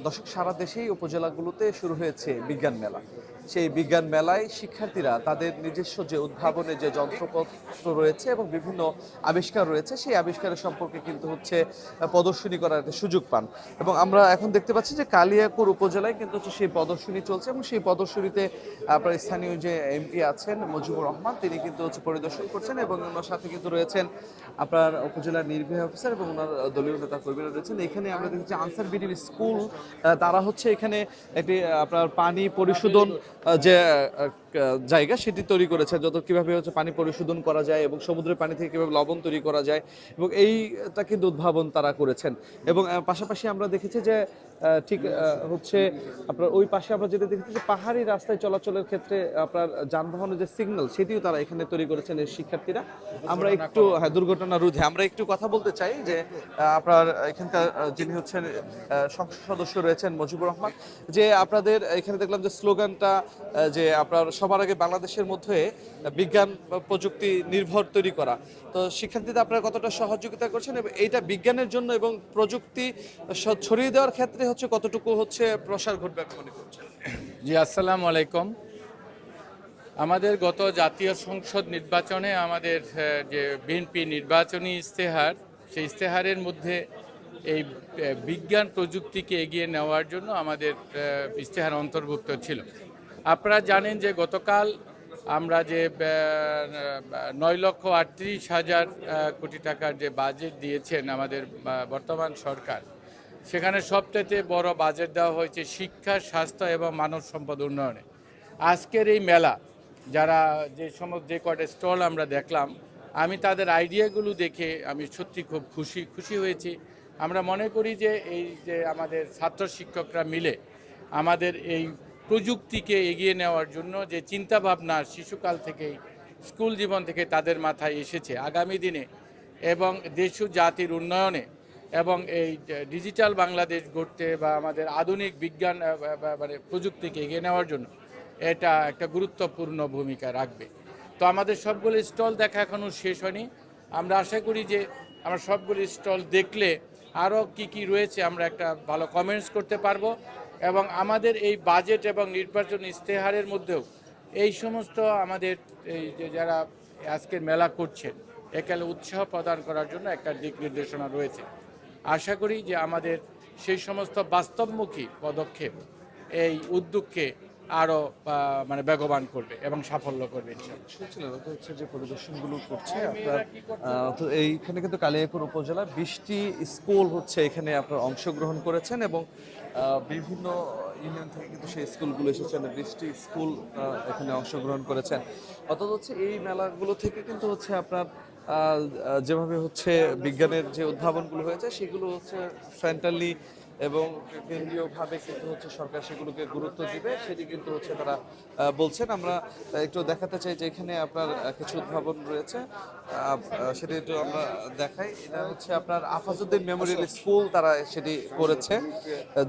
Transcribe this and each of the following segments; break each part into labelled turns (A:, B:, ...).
A: দর্শক, সারা দেশেই উপজেলাগুলোতে শুরু হয়েছে বিজ্ঞান মেলা। সেই বিজ্ঞান মেলায় শিক্ষার্থীরা তাদের নিজস্ব যে উদ্ভাবনের যে যন্ত্রপত্র রয়েছে এবং বিভিন্ন আবিষ্কার রয়েছে, সেই আবিষ্কারের সম্পর্কে কিন্তু হচ্ছে প্রদর্শনী করার একটা সুযোগ পান। এবং আমরা এখন দেখতে পাচ্ছি যে কালিয়াকৈর উপজেলায় কিন্তু হচ্ছে সেই প্রদর্শনী চলছে এবং সেই প্রদর্শনীতে আপনার স্থানীয় যে এমপি আছেন মুজিবুর রহমান, তিনি কিন্তু হচ্ছে পরিদর্শন করছেন এবং ওনার সাথে কিন্তু রয়েছেন আপনার উপজেলার নির্বাহী অফিসার এবং ওনার দলীয় নেতা কর্মীরা রয়েছেন। এখানে আমরা দেখছি আনসার বিডির স্কুল, তারা হচ্ছে এখানে একটি আপনার পানি পরিশোধন যে জায়গা সেটি তৈরি করেছে, যত কিভাবে হচ্ছে পানি পরিশোধন করা যায় এবং সমুদ্রের পানি থেকে কিভাবে লবণ তৈরি করা যায়, এবং এইটা কিন্তু উদ্ভাবন তারা করেছেন। এবং পাশাপাশি আমরা দেখেছি যে ঠিক হচ্ছে আপনার ওই পাশে আমরা যেটা দেখেছি যে পাহাড়ি রাস্তায় চলাচলের ক্ষেত্রে আপনার যানবাহনের যে সিগন্যাল সেটিও তারা এখানে তৈরি করেছেন এই শিক্ষার্থীরা। আমরা একটু দুর্ঘটনা রোধে আমরা একটু কথা বলতে চাই যে আপনার এখানকার যিনি হচ্ছেন সংসদ সদস্য রয়েছেন মুজিবুর রহমান, যে আপনাদের এখানে দেখলাম যে স্লোগানটা যে আপনার সবার আগে বাংলাদেশের মধ্যে বিজ্ঞান প্রযুক্তি নির্ভর তৈরি করা, তো শিক্ষার্থীদের আপনারা কতটা সহযোগিতা করছেন এবং এইটা বিজ্ঞানের জন্য এবং প্রযুক্তি ছড়িয়ে দেওয়ার ক্ষেত্রে হচ্ছে কতটুকু হচ্ছে প্রসার ঘটবে আপনি মনে করছেন?
B: জি, আসসালামু আলাইকুম। আমাদের গত জাতীয় সংসদ নির্বাচনে আমাদের যে বিএনপি নির্বাচনী ইশতেহার, সেই ইশতেহারের মধ্যে এই বিজ্ঞান প্রযুক্তিকে এগিয়ে নেওয়ার জন্য আমাদের ইশতেহার অন্তর্ভুক্ত ছিল। আপনারা জানেন যে গতকাল আমরা যে 9,38,000 কোটি টাকার যে বাজেট দিয়েছেন আমাদের বর্তমান সরকার, সেখানে সবচেয়ে বড় বাজেট দেওয়া হয়েছে শিক্ষা, স্বাস্থ্য এবং মানব সম্পদ উন্নয়নে। আজকের এই মেলা, যারা যে কয়টা স্টল আমরা দেখলাম, আমি তাদের আইডিয়াগুলো দেখে আমি সত্যি খুব খুশি হয়েছি। আমরা মনে করি যে এই যে আমাদের ছাত্র শিক্ষকরা মিলে আমাদের এই প্রযুক্তিকে এগিয়ে নেওয়ার জন্য যে চিন্তাভাবনা শিশুকাল থেকেই, স্কুল জীবন থেকে তাদের মাথায় এসেছে, আগামী দিনে এবং দেশ ও জাতির উন্নয়নে এবং এই ডিজিটাল বাংলাদেশ গড়তে বা আমাদের আধুনিক বিজ্ঞান মানে প্রযুক্তিকে এগিয়ে নেওয়ার জন্য এটা একটা গুরুত্বপূর্ণ ভূমিকা রাখবে। তো আমাদের সবগুলো স্টল দেখা এখনও শেষ হয়নি। আমরা আশা করি যে আমরা সবগুলো স্টল দেখলে আরও কি রয়েছে আমরা একটা ভালো কমেন্টস করতে পারবো, এবং আমাদের এই বাজেট এবং নির্বাচন ইশতেহারের মধ্যেও এই সমস্ত আমাদের এই যে যারা আজকের মেলা করছেন একালে উৎসাহ প্রদান করার জন্য একটা দিক নির্দেশনা রয়েছে। আশা করি যে আমাদের সেই সমস্ত বাস্তবমুখী পদক্ষেপ এই উদ্যোগকে আরও মানে বেগবান করবে এবং সাফল্য করবে ইনশাআল্লাহ।
A: শুনছিলেন তো হচ্ছে যে পরিদর্শনগুলো করছে আপনার, তো এইখানে কিন্তু কালিয়াকৈর উপজেলা 20টি স্কুল হচ্ছে এখানে আপনার অংশগ্রহণ করেছেন এবং বিভিন্ন ইউনিয়ন থেকে কিন্তু সেই স্কুলগুলো এসেছেন, 20টি স্কুল এখানে অংশগ্রহণ করেছেন। অর্থাৎ হচ্ছে এই মেলাগুলো থেকে কিন্তু হচ্ছে আপনার যেভাবে হচ্ছে বিজ্ঞানের যে উদ্ভাবনগুলো হয়েছে সেগুলো হচ্ছে সেন্ট্রালি এবং কেন্দ্রীয়ভাবে কিন্তু হচ্ছে সরকার সেগুলোকে গুরুত্ব দিবে, সেটি কিন্তু হচ্ছে তারা বলছেন। আমরা একটু দেখাতে চাই যে এখানে আপনার কিছু উদ্ভাবন রয়েছে, সেটি একটু আমরা দেখাই। এটা হচ্ছে আপনার আফাজউদ্দিন মেমোরিয়াল স্কুল, তারা সেটি করেছে।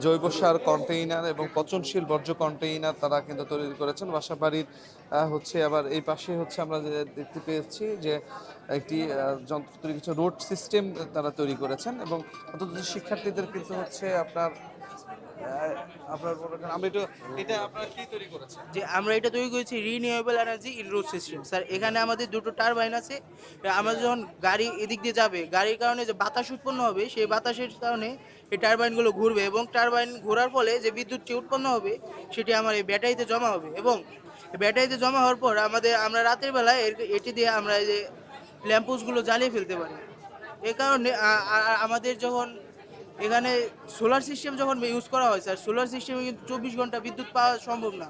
A: জৈব সার কন্টেইনার এবং পচনশীল বর্জ্য কন্টেইনার তারা কিন্তু তৈরি করেছেন। বাসাবাড়ির হচ্ছে আবার এই পাশে হচ্ছে আমরা দেখতে পেয়েছি যে একটি যন্ত্র তৈরি কিছু রোড সিস্টেম তারা তৈরি করেছেন এবং অন্তত শিক্ষার্থীদের কিন্তু হচ্ছে আপনার আপনার আমরা এটা আপনারা কি তৈরি করেছেন?
C: যে আমরা এটা তৈরি করেছি renewable energy in road system. Sir, এখানে আমাদের দুটো টারবাইন আছে। আমাদের যখন গাড়ি এদিক দিয়ে যাবে, গাড়ির কারণে যে বাতাস উৎপন্ন হবে, সেই বাতাসের কারণে এই টারবাইনগুলো ঘুরবে এবং টারবাইন ঘোরার ফলে যে বিদ্যুৎটি উৎপন্ন হবে সেটি আমার এই ব্যাটারিতে জমা হবে এবং ব্যাটারিতে জমা হওয়ার পর আমরা রাতের বেলায় এটি দিয়ে আমরা এই যে ল্যাম্পোস্টগুলো জ্বালিয়ে ফেলতে পারি। এ কারণে আমাদের যখন এখানে সোলার সিস্টেম যখন ইউজ করা হয় স্যার, সোলার সিস্টেমে কিন্তু 24 ঘন্টা বিদ্যুৎ পাওয়া সম্ভব না,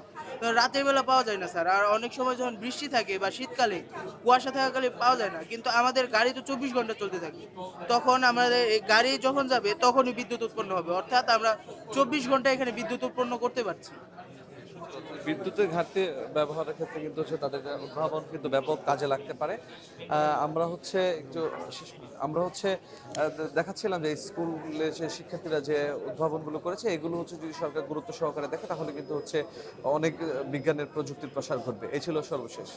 C: রাতের বেলা পাওয়া যায় না স্যার। আর অনেক সময় যখন বৃষ্টি থাকে বা শীতকালে কুয়াশা থাকাকালে পাওয়া যায় না, কিন্তু আমাদের গাড়ি তো 24 ঘন্টা চলতে থাকে। তখন আমাদের এই গাড়ি যখন যাবে তখনই বিদ্যুৎ উৎপন্ন হবে, অর্থাৎ আমরা 24 ঘন্টা এখানে বিদ্যুৎ উৎপন্ন করতে পারছি।
A: বিদ্যুতের ঘাটতি ব্যবহারের ক্ষেত্রে কিন্তু হচ্ছে তাদের উদ্ভাবন কিন্তু ব্যাপক কাজে লাগতে পারে। আমরা হচ্ছে আমরা হচ্ছে দেখাচ্ছিলাম যে স্কুলে যে শিক্ষার্থীরা যে উদ্ভাবনগুলো করেছে এগুলো হচ্ছে যদি সরকার গুরুত্ব সহকারে দেখে তাহলে কিন্তু হচ্ছে অনেক বিজ্ঞানের প্রযুক্তির প্রসার ঘটবে। এই ছিল সর্বশেষ।